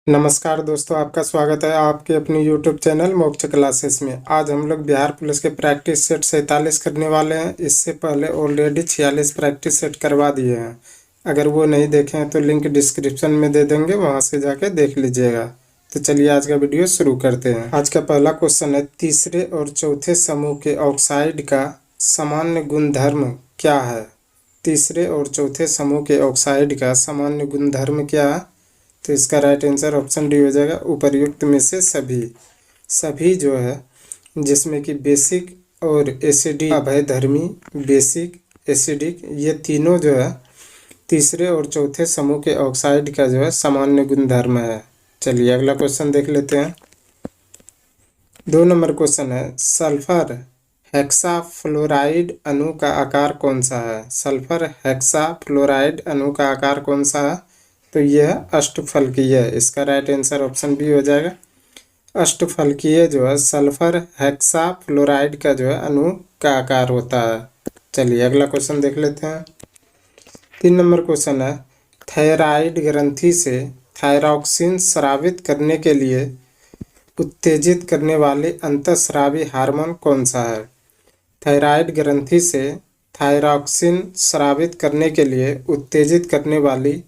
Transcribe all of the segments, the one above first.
नमस्कार दोस्तों, आपका स्वागत है आपके अपने YouTube चैनल मोक्ष क्लासेस में। आज हम लोग बिहार पुलिस के प्रैक्टिस सेट 47 करने वाले हैं। इससे पहले ऑलरेडी 46 प्रैक्टिस सेट करवा दिए हैं। अगर वो नहीं देखे हैं तो लिंक डिस्क्रिप्शन में दे देंगे, वहां से जाके देख लीजिएगा। तो चलिए आज का वीडियो शुरू करते हैं। आज का पहला क्वेश्चन है, तीसरे और चौथे समूह के ऑक्साइड का सामान्य गुणधर्म क्या है? तीसरे और चौथे समूह के ऑक्साइड का सामान्य गुणधर्म क्या है? तो इसका राइट आंसर ऑप्शन डी हो जाएगा, उपर्युक्त में से सभी। सभी जो है जिसमें कि बेसिक और एसिडिक, अभयधर्मी, बेसिक, एसिडिक, ये तीनों जो है तीसरे और चौथे समूह के ऑक्साइड का जो है सामान्य गुणधर्म है। चलिए अगला क्वेश्चन देख लेते हैं। 2 नंबर क्वेश्चन है, सल्फर हेक्साफ्लोराइड अणु का आकार कौन सा है? सल्फर हेक्साफ्लोराइड अणु का आकार कौन सा है? तो यह अष्टफलकीय है। इसका राइट आंसर ऑप्शन बी हो जाएगा। अष्टफलकीय जो है सल्फर हेक्साफ्लोराइड का जो है अणु का आकार होता है। चलिए अगला क्वेश्चन देख लेते हैं। 3 नंबर क्वेश्चन है, थायराइड ग्रंथि से थायरॉक्सिन स्रावित करने के लिए उत्तेजित करने वाले अंतःस्रावी हार्मोन कौन सा है? थायराइड ग्रंथि से थायरॉक्सिन स्रावित करने के लिए उत्तेजित करने वाली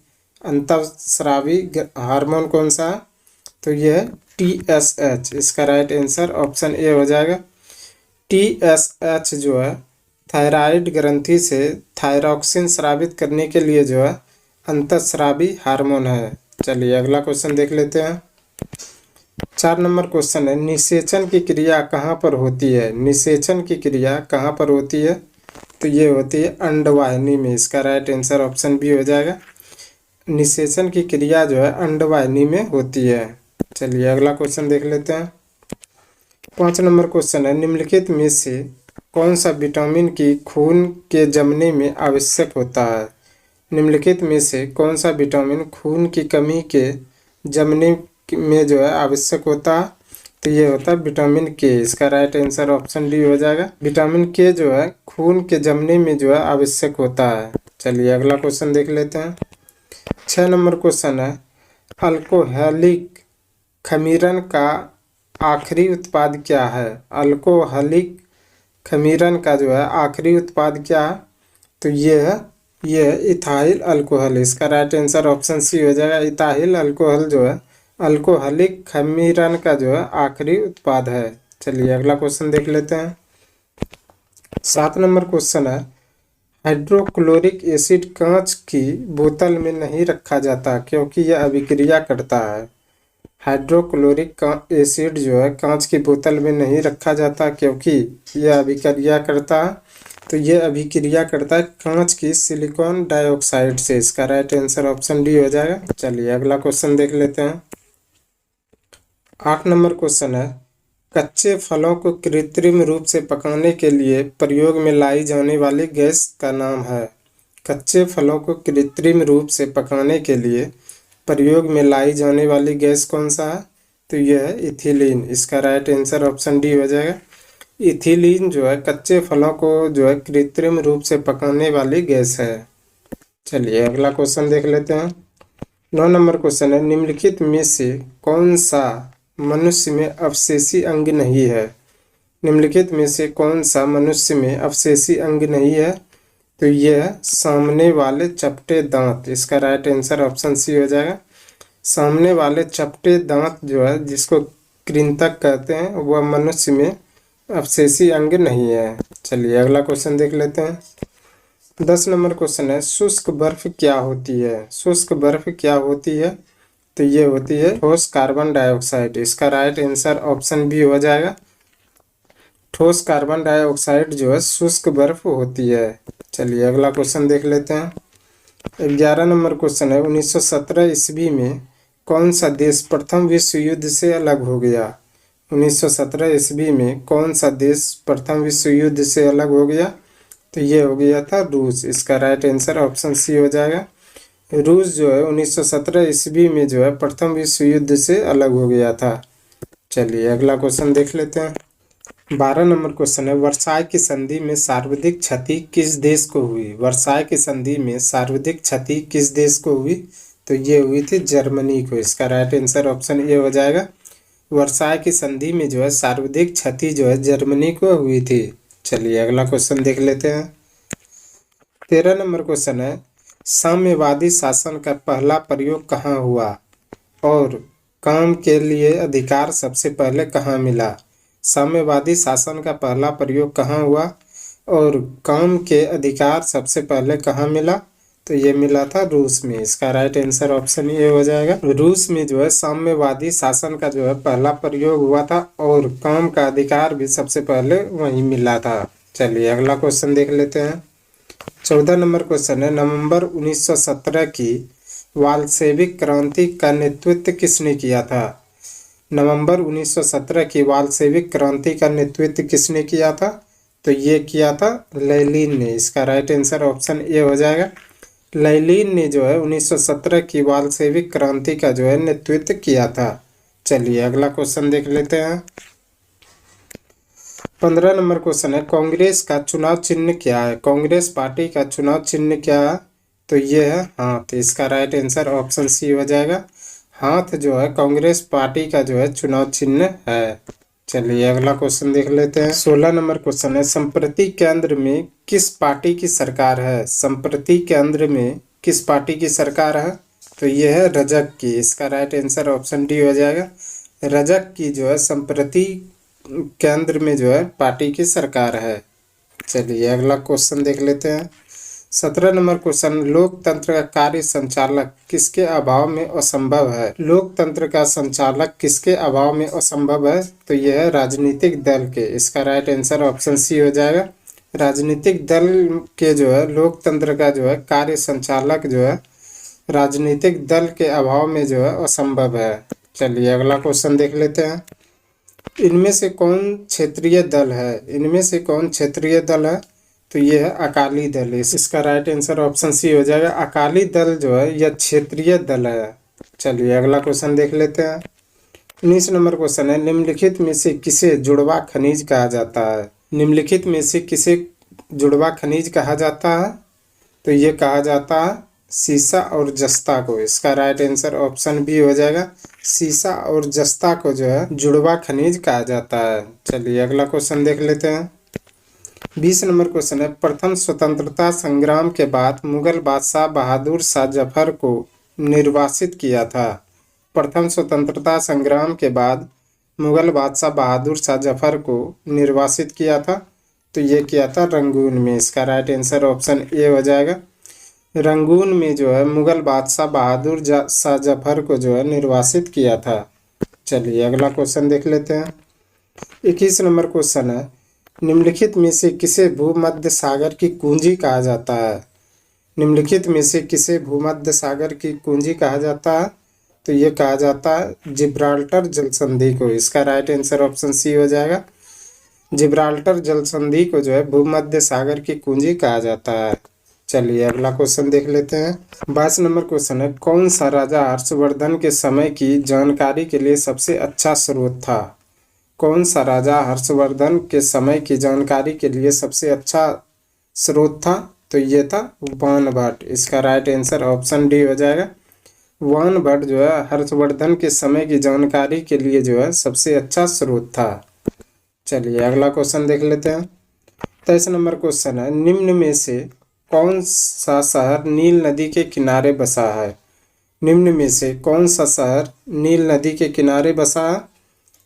अंतःस्रावी हार्मोन कौन सा? तो यह TSH। इसका राइट आंसर ऑप्शन ए हो जाएगा। TSH जो है थायराइड ग्रंथि से थायरॉक्सिन स्रावित करने के लिए जो है अंतःस्रावी हार्मोन है। चलिए अगला क्वेश्चन देख लेते हैं। 4 नंबर क्वेश्चन है, निषेचन की क्रिया कहाँ पर होती है? निषेचन की क्रिया कहाँ पर होती है? तो ये होती है अंडवाहिनी में। इसका राइट आंसर ऑप्शन बी हो जाएगा। निषेचन की क्रिया जो है अंडवाहिनी में होती है। चलिए अगला क्वेश्चन देख लेते हैं। 5 नंबर क्वेश्चन है, निम्नलिखित में से कौन सा विटामिन की खून के जमने में आवश्यक होता है? निम्नलिखित में से कौन सा विटामिन खून की कमी के जमने में जो है आवश्यक होता है? तो ये होता है विटामिन के। इसका राइट आंसर ऑप्शन डी हो जाएगा। विटामिन के जो है खून के जमने में जो है आवश्यक होता है। चलिए अगला क्वेश्चन देख लेते हैं। 6 नंबर क्वेश्चन है, अल्कोहलिक खमीरन का आखिरी उत्पाद क्या है? अल्कोहलिक खमीरन का जो है आखिरी उत्पाद क्या है? तो ये इथाइल अल्कोहल। इसका राइट आंसर ऑप्शन सी हो जाएगा। इथाइल अल्कोहल जो है अल्कोहलिक खमीरन का जो है आखिरी उत्पाद है। चलिए अगला क्वेश्चन देख लेते हैं। 7 नंबर क्वेश्चन है, हाइड्रोक्लोरिक एसिड कांच की बोतल में नहीं रखा जाता क्योंकि यह अभिक्रिया करता है। हाइड्रोक्लोरिक एसिड जो है कांच की बोतल में नहीं रखा जाता क्योंकि यह अभिक्रिया करता है। तो यह अभिक्रिया करता है कांच की सिलिकॉन डाइऑक्साइड से। इसका राइट आंसर ऑप्शन डी हो जाएगा। चलिए अगला क्वेश्चन देख लेते हैं। 8 नंबर क्वेश्चन है, कच्चे फलों को कृत्रिम रूप से पकाने के लिए प्रयोग में लाई जाने वाली गैस का नाम है? कच्चे फलों को कृत्रिम रूप से पकाने के लिए प्रयोग में लाई जाने वाली गैस कौन सा है? तो यह है इथिलीन। इसका राइट आंसर ऑप्शन डी हो जाएगा। इथिलीन जो है कच्चे फलों को जो है कृत्रिम रूप से पकाने वाली गैस है। चलिए अगला क्वेश्चन देख लेते हैं। 9 नंबर क्वेश्चन है, निम्नलिखित में से कौन सा मनुष्य में अवशेषी अंग नहीं है? निम्नलिखित में से कौन सा मनुष्य में अवशेषी अंग नहीं है? तो यह सामने वाले चपटे दांत। इसका राइट आंसर ऑप्शन सी हो जाएगा। सामने वाले चपटे दांत जो है जिसको कृंतक कहते हैं वह मनुष्य में अवशेषी अंग नहीं है। चलिए अगला क्वेश्चन देख लेते हैं। 10 नंबर क्वेश्चन है, शुष्क बर्फ क्या होती है? शुष्क बर्फ क्या होती है? तो ये होती है ठोस कार्बन डाइऑक्साइड। इसका राइट आंसर ऑप्शन बी हो जाएगा। ठोस कार्बन डाइऑक्साइड जो है शुष्क बर्फ होती है। चलिए अगला क्वेश्चन देख लेते हैं। 11 नंबर क्वेश्चन है, 1917 ईस्वी में कौन सा देश प्रथम विश्व युद्ध से अलग हो गया? 1917 ईस्वी में कौन सा देश प्रथम विश्व युद्ध से अलग हो गया? तो ये हो गया था रूस। इसका राइट आंसर ऑप्शन सी हो जाएगा। रूस जो है 1917 ईस्वी में जो है प्रथम विश्व युद्ध से अलग हो गया था। चलिए अगला क्वेश्चन देख लेते हैं। 12 नंबर क्वेश्चन है, वर्साय की संधि में सर्वाधिक क्षति किस देश को हुई? वर्साय की संधि में सर्वाधिक क्षति किस देश को हुई? तो ये हुई थी जर्मनी को। इसका राइट आंसर ऑप्शन ए हो जाएगा। वर्साय की संधि में जो है सर्वाधिक क्षति जो है जर्मनी को हुई थी। चलिए अगला क्वेश्चन देख लेते हैं। 13 नंबर क्वेश्चन है, साम्यवादी शासन का पहला प्रयोग कहाँ हुआ और काम के लिए अधिकार सबसे पहले कहाँ मिला? साम्यवादी शासन का पहला प्रयोग कहाँ हुआ और काम के अधिकार सबसे पहले कहाँ मिला? तो ये मिला था रूस में। इसका राइट आंसर ऑप्शन ए हो जाएगा। रूस में जो है साम्यवादी शासन का जो है पहला प्रयोग हुआ था और काम का अधिकार भी सबसे पहले वहीं मिला था। चलिए अगला क्वेश्चन देख लेते हैं। 14 नंबर क्वेश्चन है, नवंबर 1917 की वाल्शेविक क्रांति का नेतृत्व किसने किया था? नवंबर 1917 की वाल्शेविक क्रांति का नेतृत्व किसने किया था? तो ये किया था लेनिन ने। इसका राइट आंसर ऑप्शन ए हो जाएगा। लेनिन ने जो है 1917 की वाल्शेविक क्रांति का जो है नेतृत्व किया था। चलिए अगला क्वेश्चन देख लेते हैं। 15 नंबर क्वेश्चन है, कांग्रेस का चुनाव चिन्ह क्या है? कांग्रेस पार्टी का चुनाव चिन्ह क्या है? तो ये है हाथ। इसका राइट आंसर ऑप्शन सी हो जाएगा। हाथ जो है कांग्रेस पार्टी का जो है चुनाव चिन्ह है। चलिए अगला क्वेश्चन देख लेते हैं। 16 नंबर क्वेश्चन है, संप्रति केंद्र में किस पार्टी की सरकार है? संप्रति केंद्र में किस पार्टी की सरकार है? तो ये है रजक की। इसका राइट आंसर ऑप्शन डी हो जाएगा। रजक की जो है संप्रति केंद्र में जो है पार्टी की सरकार है। चलिए अगला क्वेश्चन देख लेते हैं। 17 नंबर क्वेश्चन, लोकतंत्र का कार्य संचालक किसके अभाव में असंभव है? लोकतंत्र का संचालक किसके अभाव में असंभव है? तो यह है राजनीतिक दल के। इसका राइट आंसर ऑप्शन सी हो जाएगा। राजनीतिक दल के जो है लोकतंत्र का जो है कार्य संचालक जो है राजनीतिक दल के अभाव में जो है असंभव है। चलिए अगला क्वेश्चन देख लेते हैं। इनमें से कौन क्षेत्रीय दल है? इनमें से कौन क्षेत्रीय दल है? तो ये है अकाली दल। इसका राइट आंसर ऑप्शन सी हो जाएगा। अकाली दल जो है यह क्षेत्रीय दल है। चलिए अगला क्वेश्चन देख लेते हैं। 19 नंबर क्वेश्चन है, निम्नलिखित में से किसे जुड़वा खनिज कहा जाता है? निम्नलिखित में से किसे जुड़वा खनिज कहा जाता है? तो ये कहा जाता है सीसा और जस्ता को। इसका राइट आंसर ऑप्शन बी हो जाएगा। सीसा और जस्ता को जो है जुड़वा खनिज कहा जाता है। चलिए अगला क्वेश्चन देख लेते हैं। 20 नंबर क्वेश्चन है, प्रथम स्वतंत्रता संग्राम के बाद मुगल बादशाह बहादुर शाह जफर को निर्वासित किया था। प्रथम स्वतंत्रता संग्राम के बाद मुगल बादशाह बहादुर शाह जफर को निर्वासित किया था। तो ये किया था रंगून में। इसका राइट आंसर ऑप्शन ए हो जाएगा। रंगून में जो है मुगल बादशाह बहादुर शाह जफर को जो है निर्वासित किया था। चलिए अगला क्वेश्चन देख लेते हैं। 21 नंबर क्वेश्चन है, निम्नलिखित में से किसे भूमध्य सागर की कुंजी कहा जाता है? निम्नलिखित में से किसे भूमध्य सागर की कुंजी कहा जाता है? तो ये कहा जाता है जिब्राल्टर जल संधि को। इसका राइट आंसर ऑप्शन सी हो जाएगा। जिब्राल्टर जल संधि को जो है भूमध्य सागर की कुंजी कहा जाता है। चलिए अगला क्वेश्चन देख लेते हैं। 22 नंबर क्वेश्चन है, कौन सा राजा हर्षवर्धन के समय की जानकारी के लिए सबसे अच्छा स्रोत था? कौन सा राजा हर्षवर्धन के समय की जानकारी के लिए सबसे अच्छा स्रोत था? तो ये था वानभट्ट। इसका राइट आंसर ऑप्शन डी हो जाएगा। वानभट्ट जो है हर्षवर्धन के समय की जानकारी के लिए जो है सबसे अच्छा स्रोत था। चलिए अगला क्वेश्चन देख लेते हैं। 23 नंबर क्वेश्चन है, निम्न में से कौन सा शहर नील नदी के किनारे बसा है? निम्न में से कौन सा शहर नील नदी के किनारे बसा है?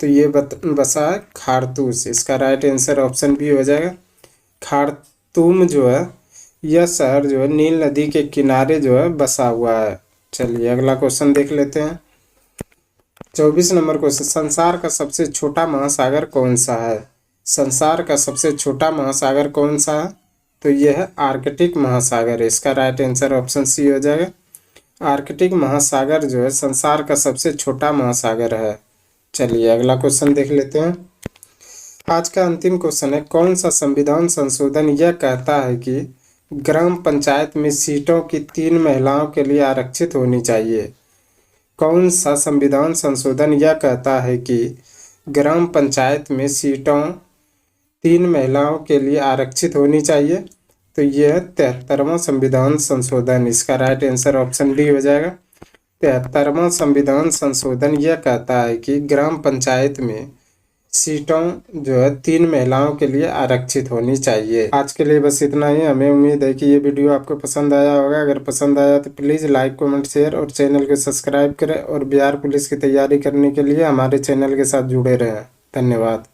तो ये बसा है खारतूस। इसका राइट आंसर ऑप्शन बी हो जाएगा। खारतूम जो है यह शहर जो है नील नदी के किनारे जो है बसा हुआ है। चलिए अगला क्वेश्चन देख लेते हैं। 24 नंबर क्वेश्चन, संसार का सबसे छोटा महासागर कौन सा है? संसार का सबसे छोटा महासागर कौन सा है? तो यह है आर्कटिक महासागर। इसका राइट आंसर ऑप्शन सी हो जाएगा। आर्कटिक महासागर जो है संसार का सबसे छोटा महासागर है। चलिए अगला क्वेश्चन देख लेते हैं। आज का अंतिम क्वेश्चन है, कौन सा संविधान संशोधन यह कहता है कि ग्राम पंचायत में सीटों की 3 महिलाओं के लिए आरक्षित होनी चाहिए? कौन सा संविधान संशोधन यह कहता है कि ग्राम पंचायत में सीटों 3 महिलाओं के लिए आरक्षित होनी चाहिए? तो यह 73वां संविधान संशोधन। इसका राइट आंसर ऑप्शन डी हो जाएगा। 73वां संविधान संशोधन यह कहता है कि ग्राम पंचायत में सीटों जो है 3 महिलाओं के लिए आरक्षित होनी चाहिए। आज के लिए बस इतना ही। हमें उम्मीद है कि ये वीडियो आपको पसंद आया होगा। अगर पसंद आया तो प्लीज़ लाइक, कमेंट, शेयर और चैनल को सब्सक्राइब करें और बिहार पुलिस की तैयारी करने के लिए हमारे चैनल के साथ जुड़े रहें। धन्यवाद।